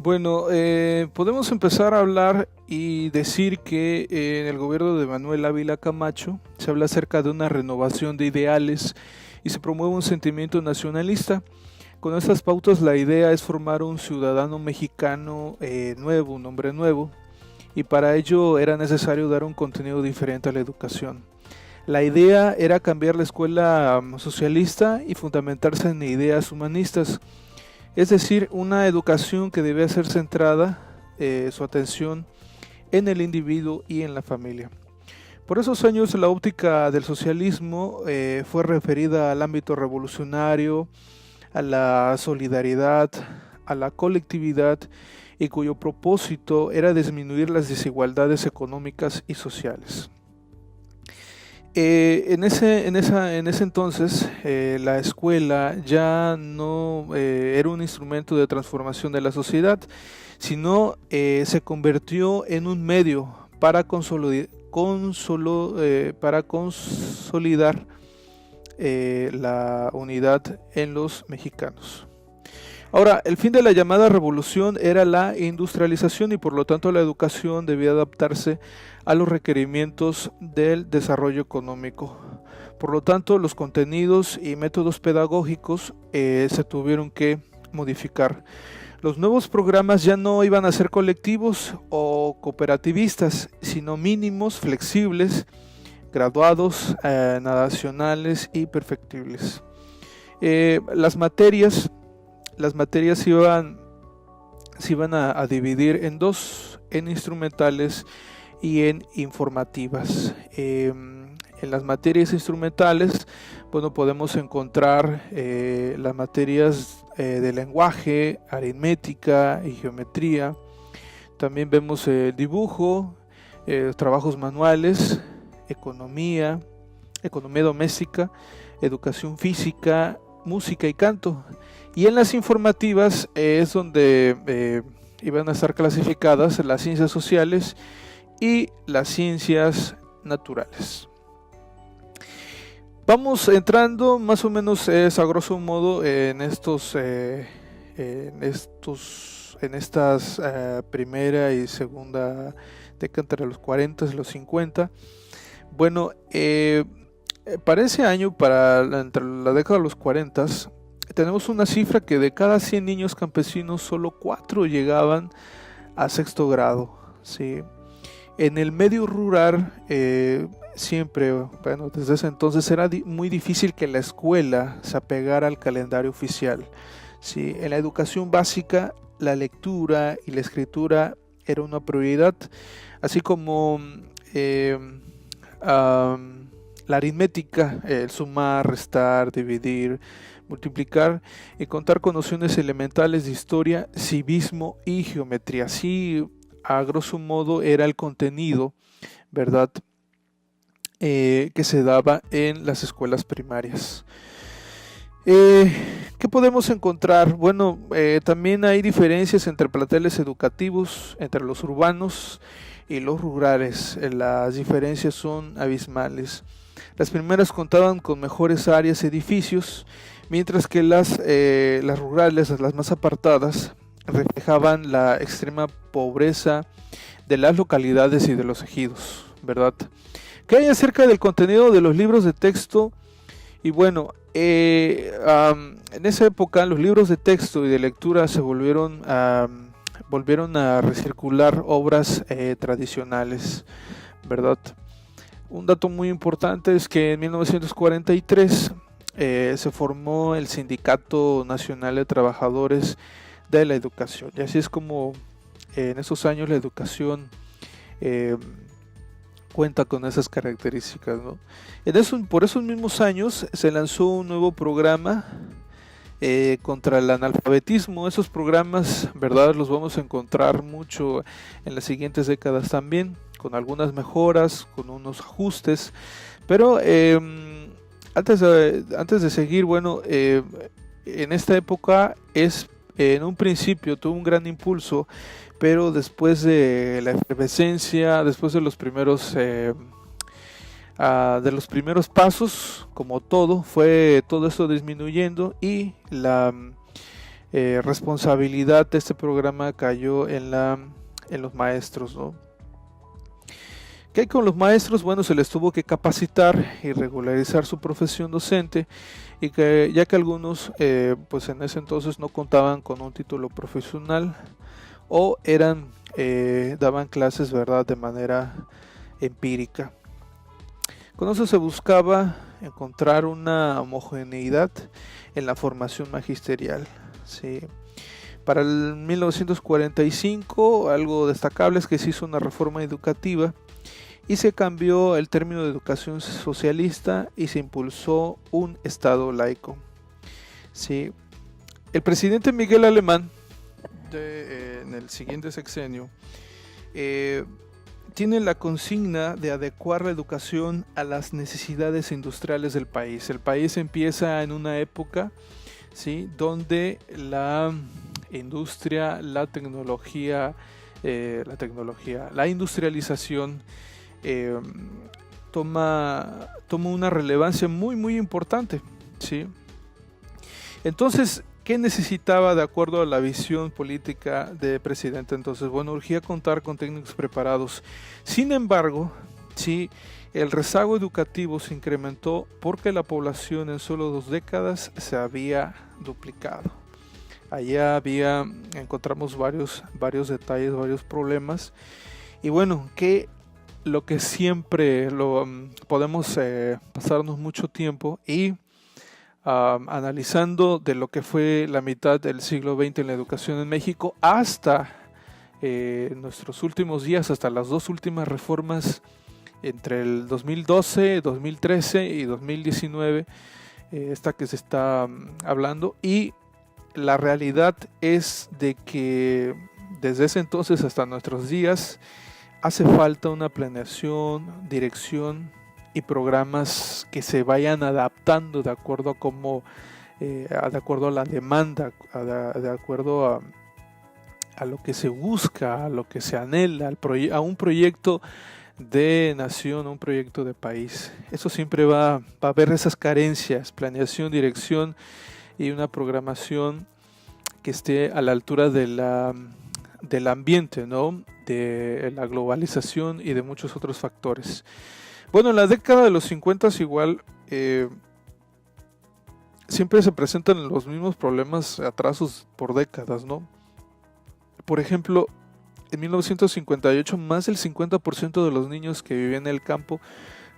Bueno, podemos empezar a hablar y decir que en el gobierno de Manuel Ávila Camacho se habla acerca de una renovación de ideales y se promueve un sentimiento nacionalista. Con estas pautas la idea es formar un ciudadano mexicano nuevo, un hombre nuevo, y para ello era necesario dar un contenido diferente a la educación. La idea era cambiar la escuela socialista y fundamentarse en ideas humanistas, es decir, una educación que debe ser centrada, su atención en el individuo y en la familia. Por esos años la óptica del socialismo fue referida al ámbito revolucionario, a la solidaridad, a la colectividad y cuyo propósito era disminuir las desigualdades económicas y sociales. En ese entonces la escuela ya no era un instrumento de transformación de la sociedad, sino se convirtió en un medio para consolidar la unidad en los mexicanos. Ahora, el fin de la llamada revolución era la industrialización y por lo tanto la educación debía adaptarse a los requerimientos del desarrollo económico. Por lo tanto, los contenidos y métodos pedagógicos se tuvieron que modificar. Los nuevos programas ya no iban a ser colectivos o cooperativistas, sino mínimos, flexibles, graduados, nacionales y perfectibles. Las materias se iban a dividir en dos, en instrumentales y en informativas. En las materias instrumentales, bueno, podemos encontrar las materias de lenguaje, aritmética y geometría. También vemos dibujo, trabajos manuales, economía doméstica, educación física, música y canto. Y en las informativas es donde iban a estar clasificadas las ciencias sociales y las ciencias naturales. Vamos entrando más o menos a grosso modo en estas primera y segunda década entre los 40 y los 50. Bueno, para ese año, entre la década de los 40, tenemos una cifra que de cada 100 niños campesinos solo 4 llegaban a sexto grado, ¿sí? En el medio rural siempre, bueno, desde ese entonces era muy difícil que la escuela se apegara al calendario oficial, ¿sí? En la educación básica la lectura y la escritura era una prioridad, así como la aritmética, el sumar, restar, dividir, multiplicar y contar con nociones elementales de historia, civismo y geometría. Así, a grosso modo, era el contenido, ¿verdad?, que se daba en las escuelas primarias. ¿Qué podemos encontrar? Bueno, también hay diferencias entre planteles educativos, entre los urbanos y los rurales. Las diferencias son abismales. Las primeras contaban con mejores áreas, edificios, mientras que las rurales, las más apartadas, reflejaban la extrema pobreza de las localidades y de los ejidos, ¿verdad? ¿Qué hay acerca del contenido de los libros de texto? Y bueno, en esa época los libros de texto y de lectura se volvieron a recircular obras tradicionales, ¿verdad? Un dato muy importante es que en 1943 se formó el Sindicato Nacional de Trabajadores de la Educación. Y así es como en esos años la educación cuenta con esas características, ¿no? Por esos mismos años se lanzó un nuevo programa contra el analfabetismo. Esos programas, ¿verdad?, los vamos a encontrar mucho en las siguientes décadas también, con algunas mejoras, con unos ajustes, pero antes de seguir, bueno, en esta época en un principio tuvo un gran impulso, pero después de la efervescencia, después de los primeros pasos, como todo, fue todo esto disminuyendo y responsabilidad de este programa cayó en los maestros, ¿no? ¿Qué hay con los maestros? Bueno, se les tuvo que capacitar y regularizar su profesión docente, y ya que algunos pues en ese entonces no contaban con un título profesional o daban clases, ¿verdad?, de manera empírica. Con eso se buscaba encontrar una homogeneidad en la formación magisterial, ¿sí? Para el 1945, algo destacable es que se hizo una reforma educativa y se cambió el término de educación socialista y se impulsó un Estado laico, ¿sí? El presidente Miguel Alemán, en el siguiente sexenio, tiene la consigna de adecuar la educación a las necesidades industriales del país. El país empieza en una época, ¿sí?, donde la industria, la industrialización toma una relevancia muy muy importante, ¿sí? Entonces, ¿qué necesitaba de acuerdo a la visión política del presidente? Entonces, bueno, urgía contar con técnicos preparados. Sin embargo, sí, el rezago educativo se incrementó porque la población en solo 2 décadas se había duplicado. Allá encontramos varios detalles, varios problemas. Y bueno, lo que siempre podemos pasarnos mucho tiempo y analizando de lo que fue la mitad del siglo XX en la educación en México hasta nuestros últimos días, hasta las 2 últimas reformas entre el 2012, 2013 y 2019, esta que se está hablando, y la realidad es de que desde ese entonces hasta nuestros días hace falta una planeación, dirección y programas que se vayan adaptando de acuerdo a de acuerdo a la demanda, de acuerdo a lo que se busca, a lo que se anhela, a un proyecto de nación, a un proyecto de país. Eso siempre va a haber esas carencias: planeación, dirección y una programación que esté a la altura del ambiente, ¿no?, de la globalización y de muchos otros factores. Bueno, en la década de los 50 igual siempre se presentan los mismos problemas, atrasos por décadas, ¿no? Por ejemplo, en 1958 más del 50% de los niños que vivían en el campo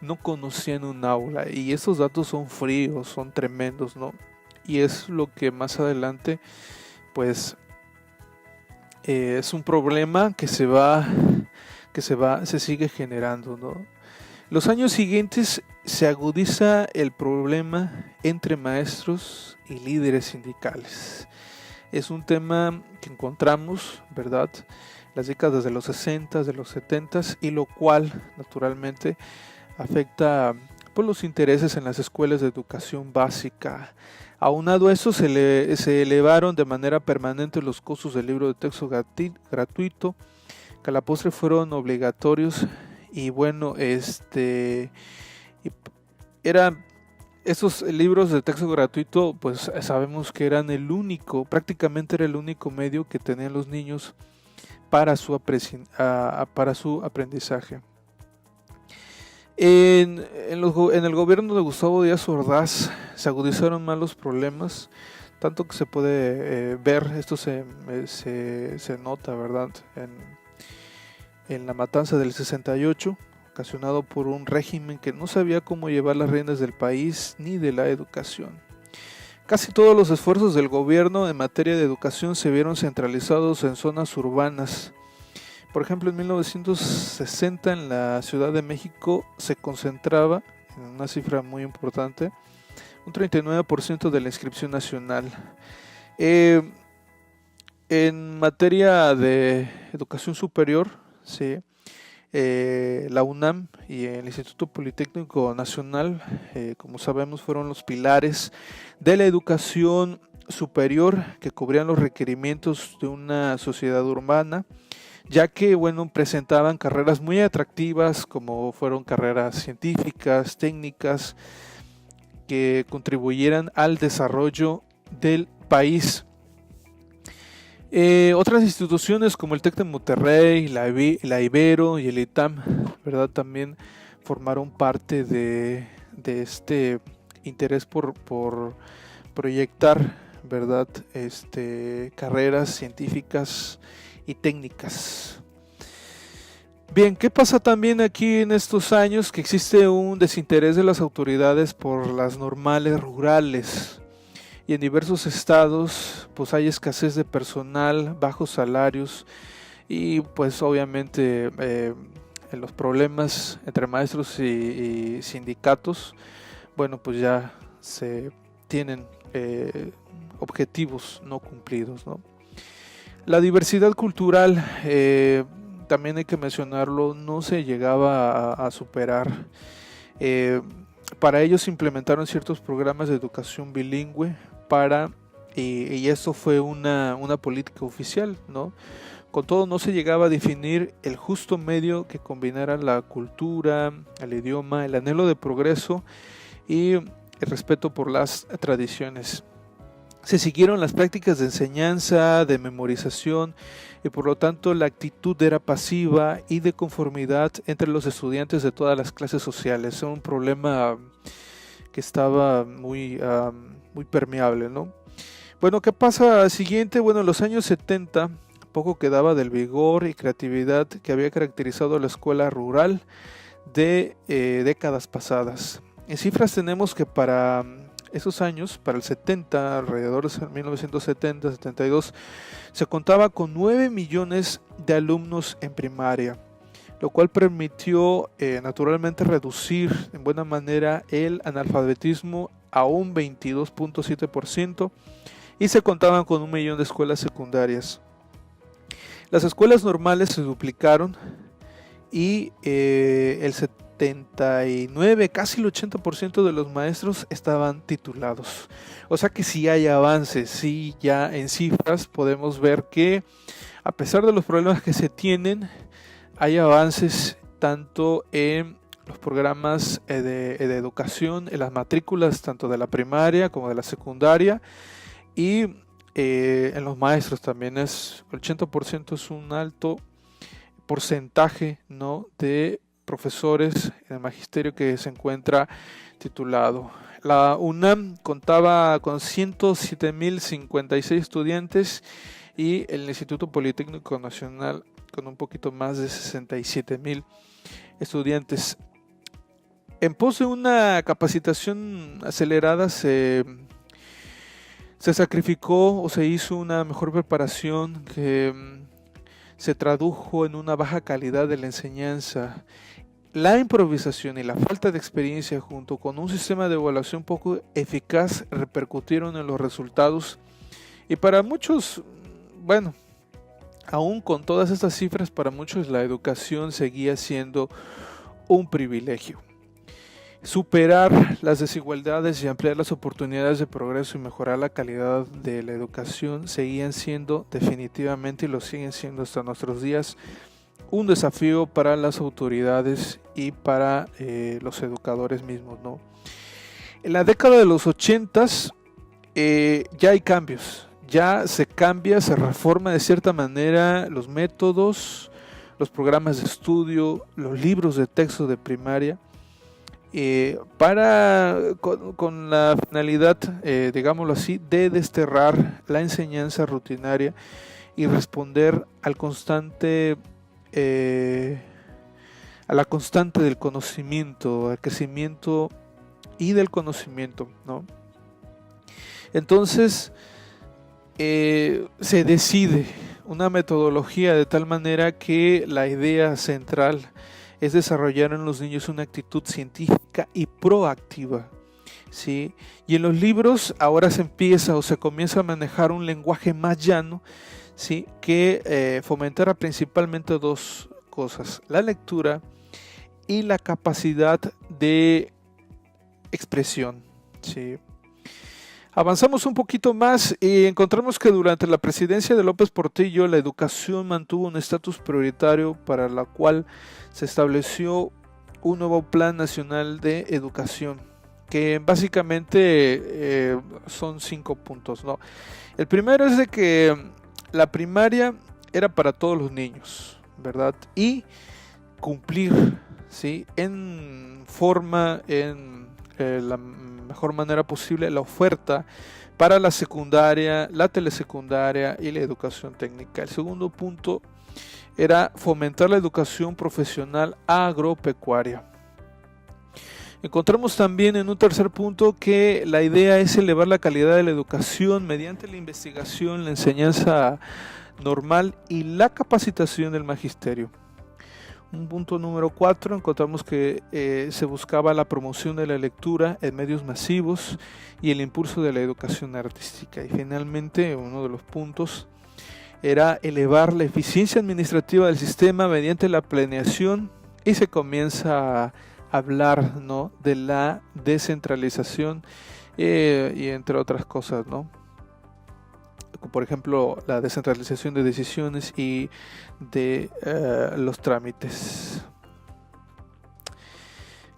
no conocían un aula, y esos datos son fríos, son tremendos, ¿no? Y es lo que más adelante pues es un problema que se sigue generando, ¿no? Los años siguientes se agudiza el problema entre maestros y líderes sindicales. Es un tema que encontramos, ¿verdad?, las décadas de los 60, de los 70, y lo cual naturalmente afecta por los intereses en las escuelas de educación básica. Aunado a eso, se elevaron de manera permanente los costos del libro de texto gratuito, que a la postre fueron obligatorios. Y bueno, esos libros de texto gratuito, pues sabemos que eran prácticamente era el único medio que tenían los niños para su aprendizaje. En el gobierno de Gustavo Díaz Ordaz se agudizaron más los problemas, tanto que se puede ver, esto se nota, ¿verdad?, en la matanza del 68, ocasionado por un régimen que no sabía cómo llevar las riendas del país ni de la educación. Casi todos los esfuerzos del gobierno en materia de educación se vieron centralizados en zonas urbanas. Por ejemplo, en 1960 en la Ciudad de México se concentraba, en una cifra muy importante, un 39% de la inscripción nacional. En materia de educación superior, sí, la UNAM y el Instituto Politécnico Nacional, como sabemos, fueron los pilares de la educación superior que cubrían los requerimientos de una sociedad urbana, ya que bueno, presentaban carreras muy atractivas, como fueron carreras científicas, técnicas, que contribuyeran al desarrollo del país. Otras instituciones como el TEC de Monterrey, la Ibero y el ITAM, ¿verdad? También formaron parte de este interés por proyectar, ¿verdad? Carreras científicas y técnicas. Bien, ¿qué pasa también aquí en estos años? Que existe un desinterés de las autoridades por las normales rurales. Y en diversos estados pues hay escasez de personal, bajos salarios y pues obviamente en los problemas entre maestros y sindicatos, bueno, pues ya se tienen objetivos no cumplidos, ¿no? La diversidad cultural, también hay que mencionarlo, no se llegaba a superar. Para ellos se implementaron ciertos programas de educación bilingüe y esto fue una política oficial, ¿no? Con todo no se llegaba a definir el justo medio que combinara la cultura, el idioma, el anhelo de progreso y el respeto por las tradiciones. Se siguieron las prácticas de enseñanza, de memorización y por lo tanto la actitud era pasiva y de conformidad entre los estudiantes de todas las clases sociales. Era un problema que estaba muy permeable, ¿no? Bueno, ¿qué pasa siguiente? Bueno, en los años 70 poco quedaba del vigor y creatividad que había caracterizado a la escuela rural de décadas pasadas. En cifras tenemos que para esos años, para el 70, alrededor de 1970, 72, se contaba con 9 millones de alumnos en primaria, lo cual permitió naturalmente reducir en buena manera el analfabetismo a un 22.7% y se contaban con 1 millón de escuelas secundarias. Las escuelas normales se duplicaron y el 79, casi el 80% de los maestros estaban titulados. O sea que sí hay avances, sí, ya en cifras podemos ver que a pesar de los problemas que se tienen, hay avances tanto en los programas de educación, en las matrículas tanto de la primaria como de la secundaria y en los maestros también el 80% es un alto porcentaje, ¿no?, de profesores en el magisterio que se encuentra titulado. La UNAM contaba con 107.056 estudiantes y el Instituto Politécnico Nacional con un poquito más de 67.000 estudiantes. En pos de una capacitación acelerada se sacrificó o se hizo una mejor preparación que se tradujo en una baja calidad de la enseñanza. La improvisación y la falta de experiencia junto con un sistema de evaluación poco eficaz repercutieron en los resultados y para muchos, bueno, aún con todas estas cifras, para muchos la educación seguía siendo un privilegio. Superar las desigualdades y ampliar las oportunidades de progreso y mejorar la calidad de la educación seguían siendo definitivamente y lo siguen siendo hasta nuestros días un desafío para las autoridades y para los educadores mismos, ¿no? En la década de los 80s ya hay cambios, ya se cambia, se reforma de cierta manera los métodos, los programas de estudio, los libros de texto de primaria, con la finalidad, digámoslo así, de desterrar la enseñanza rutinaria y responder a la constante del conocimiento, al crecimiento y del conocimiento, ¿no? Entonces se decide una metodología de tal manera que la idea central es desarrollar en los niños una actitud científica y proactiva, ¿sí? Y en los libros ahora se comienza a manejar un lenguaje más llano, ¿sí?, que fomentara principalmente dos cosas: la lectura y la capacidad de expresión, ¿sí? Avanzamos un poquito más y encontramos que durante la presidencia de López Portillo la educación mantuvo un estatus prioritario, para la cual se estableció un nuevo Plan Nacional de Educación, que básicamente son 5 puntos, ¿no? El primero es de que la primaria era para todos los niños, ¿verdad? Y cumplir, ¿sí?, en forma, en la mejor manera posible, la oferta para la secundaria, la telesecundaria y la educación técnica. El segundo punto era fomentar la educación profesional agropecuaria. Encontramos también en un tercer punto que la idea es elevar la calidad de la educación mediante la investigación, la enseñanza normal y la capacitación del magisterio. Un punto número 4, encontramos que se buscaba la promoción de la lectura en medios masivos y el impulso de la educación artística. Y finalmente, uno de los puntos era elevar la eficiencia administrativa del sistema mediante la planeación, y se comienza a hablar, ¿no?, de la descentralización y entre otras cosas, ¿no? Por ejemplo, la descentralización de decisiones y de los trámites.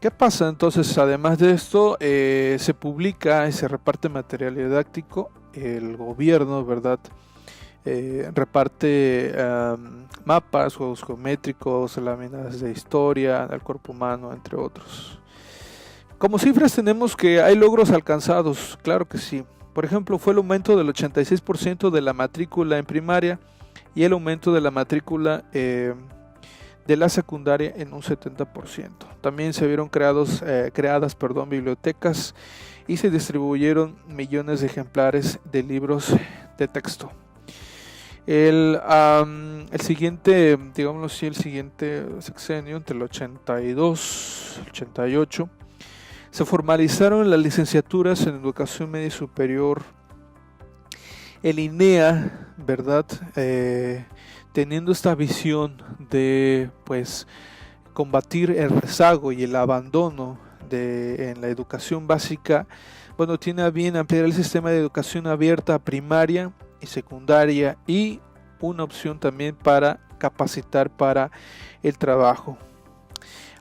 ¿Qué pasa entonces? Además de esto, se publica y se reparte material didáctico. El gobierno, ¿verdad?, reparte mapas, juegos geométricos, láminas de historia del cuerpo humano, entre otros. Como cifras tenemos que hay logros alcanzados, claro que sí. Por ejemplo, fue el aumento del 86% de la matrícula en primaria y el aumento de la matrícula de la secundaria en un 70%. También se vieron creadas bibliotecas y se distribuyeron millones de ejemplares de libros de texto. El siguiente, digámoslo así, el siguiente sexenio, entre el 82 y el 88, se formalizaron las licenciaturas en educación media y superior. El INEA, ¿verdad?, teniendo esta visión de, pues, combatir el rezago y el abandono en la educación básica, bueno, tiene a bien ampliar el sistema de educación abierta primaria y secundaria, y una opción también para capacitar para el trabajo.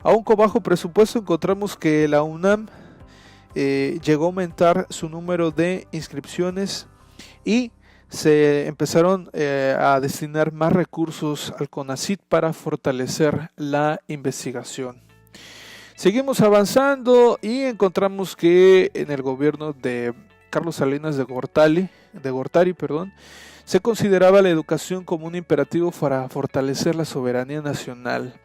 Aún con bajo presupuesto, encontramos que la UNAM llegó a aumentar su número de inscripciones y se empezaron a destinar más recursos al CONACYT para fortalecer la investigación. Seguimos avanzando y encontramos que en el gobierno de Carlos Salinas de Gortari, se consideraba la educación como un imperativo para fortalecer la soberanía nacional.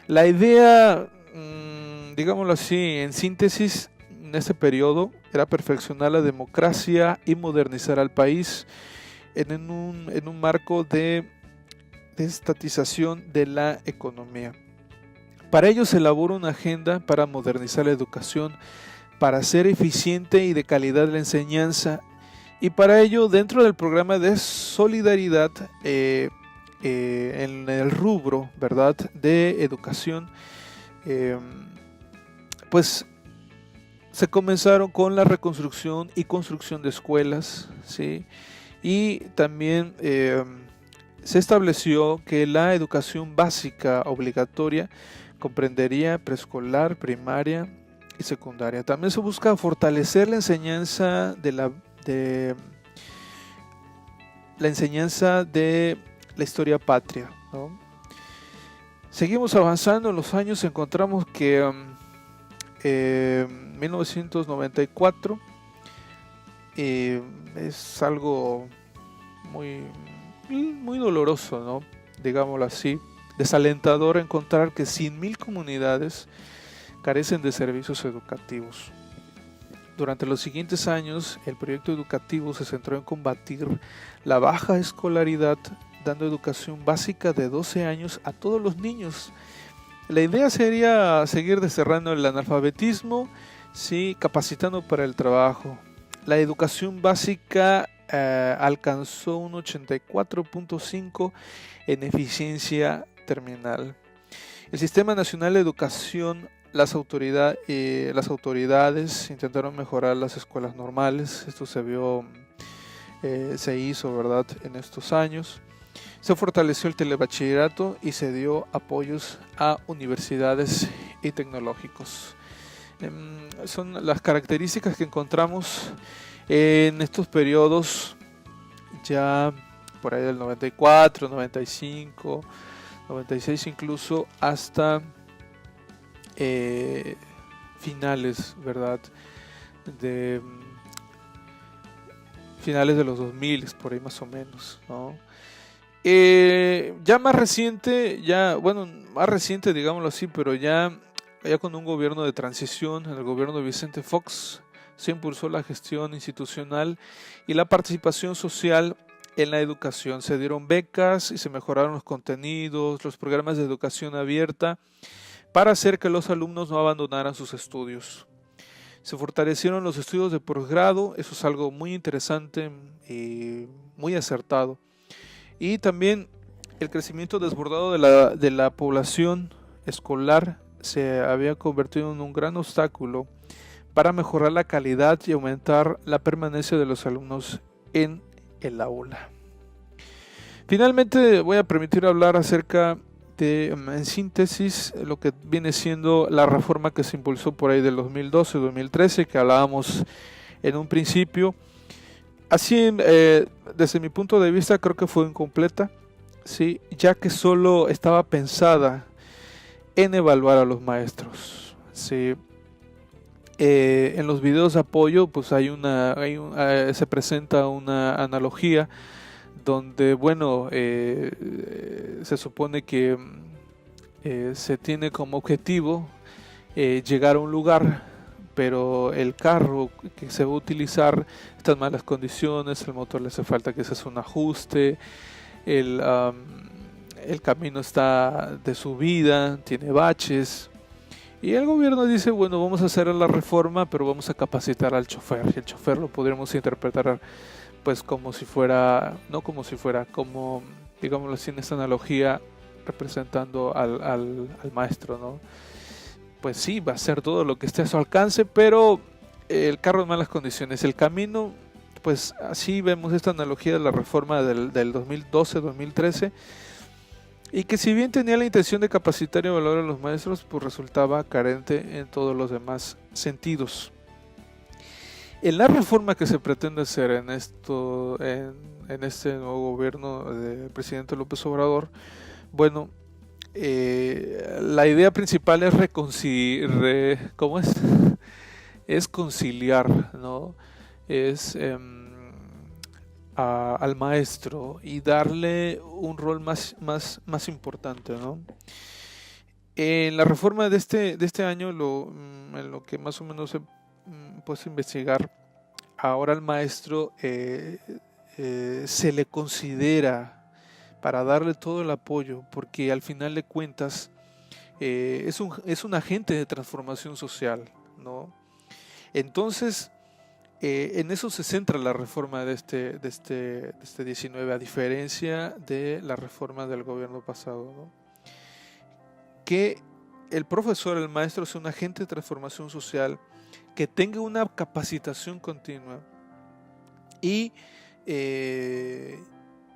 La idea, digámoslo así, en síntesis, en este periodo, era perfeccionar la democracia y modernizar al país en un marco de estatización de la economía. Para ello se elaboró una agenda para modernizar la educación, para ser eficiente y de calidad la enseñanza, y para ello, dentro del programa de solidaridad en el rubro, ¿verdad?, de educación, pues se comenzaron con la reconstrucción y construcción de escuelas, ¿sí? Y también se estableció que la educación básica obligatoria comprendería preescolar, primaria y secundaria. También se busca fortalecer la enseñanza de la historia patria, ¿no? Seguimos avanzando en los años. Encontramos que en 1994 es algo muy doloroso, ¿no?, digámoslo así, desalentador encontrar que 100.000 comunidades carecen de servicios educativos. Durante los siguientes años, el proyecto educativo se centró en combatir la baja escolaridad, dando educación básica de 12 años a todos los niños. La idea sería seguir desterrando el analfabetismo, sí, capacitando para el trabajo. La educación básica alcanzó un 84.5 en eficiencia terminal. El Sistema Nacional de Educación, las autoridades intentaron mejorar las escuelas normales. Esto se hizo, ¿verdad?, en estos años. Se fortaleció el telebachillerato y se dio apoyos a universidades y tecnológicos. Son las características que encontramos en estos periodos ya por ahí del 94, 95, 96 incluso, hasta finales, ¿verdad? De finales de los 2000, por ahí más o menos, ¿no? Ya más reciente, más reciente digámoslo así, pero ya con un gobierno de transición, el gobierno de Vicente Fox, se impulsó la gestión institucional y la participación social en la educación. Se dieron becas y se mejoraron los contenidos, los programas de educación abierta para hacer que los alumnos no abandonaran sus estudios. Se fortalecieron los estudios de posgrado, eso es algo muy interesante y muy acertado. Y también el crecimiento desbordado de la población escolar se había convertido en un gran obstáculo para mejorar la calidad y aumentar la permanencia de los alumnos en el aula. Finalmente voy a permitir hablar acerca de, en síntesis, lo que viene siendo la reforma que se impulsó por ahí del 2012-2013, que hablábamos en un principio. Así, desde mi punto de vista, creo que fue incompleta, ¿sí? Ya que solo estaba pensada en evaluar a los maestros, ¿sí? En los videos de apoyo, pues se presenta una analogía donde, bueno, se supone que se tiene como objetivo llegar a un lugar, pero el carro que se va a utilizar está en malas condiciones, el motor le hace falta que se haga un ajuste, el camino está de subida, tiene baches, y el gobierno dice, bueno, vamos a hacer la reforma, pero vamos a capacitar al chofer, y el chofer lo podríamos interpretar pues como si fuera, no como si fuera, como, digámoslo así, en esta analogía, representando al maestro, ¿no? Pues sí, va a hacer todo lo que esté a su alcance, pero el carro en malas condiciones, el camino, pues así vemos esta analogía de la reforma del 2012-2013, y que si bien tenía la intención de capacitar y evaluar a los maestros, pues resultaba carente en todos los demás sentidos. En la reforma que se pretende hacer en este nuevo gobierno del presidente López Obrador, bueno, la idea principal es es conciliar, ¿no? Es al maestro y darle un rol más importante, ¿no? En la reforma de este año, en lo que más o menos he puesto a investigar, ahora al maestro se le considera para darle todo el apoyo, porque al final de cuentas es un agente de transformación social, ¿no? Entonces, en eso se centra la reforma de este 19, a diferencia de la reforma del gobierno pasado, ¿no? Que el profesor, el maestro, sea un agente de transformación social, que tenga una capacitación continua y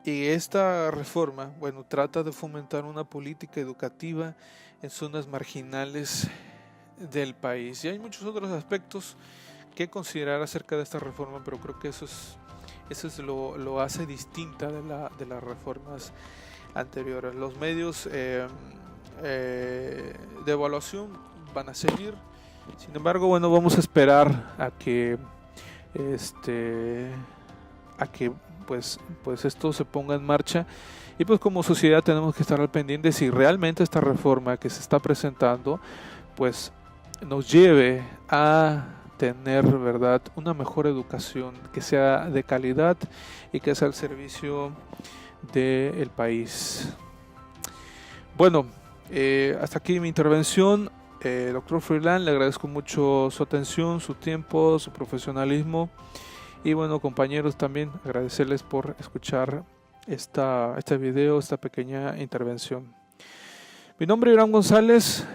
esta reforma, bueno, trata de fomentar una política educativa en zonas marginales del país. Y hay muchos otros aspectos que considerar acerca de esta reforma, pero creo que eso lo hace distinta de las reformas anteriores. Los medios de evaluación van a seguir. Sin embargo, bueno, vamos a esperar a que pues esto se ponga en marcha, y pues como sociedad tenemos que estar al pendiente si realmente esta reforma que se está presentando pues nos lleve a tener, ¿verdad?, una mejor educación que sea de calidad y que sea al servicio del país. Bueno, hasta aquí mi intervención. Doctor Froilán, le agradezco mucho su atención, su tiempo, su profesionalismo, y bueno, compañeros, también agradecerles por escuchar este video, esta pequeña intervención. Mi nombre es Irán González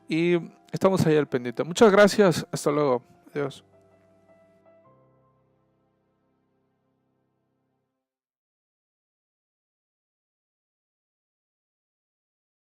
y estamos ahí al pendiente. Muchas gracias, hasta luego, adiós.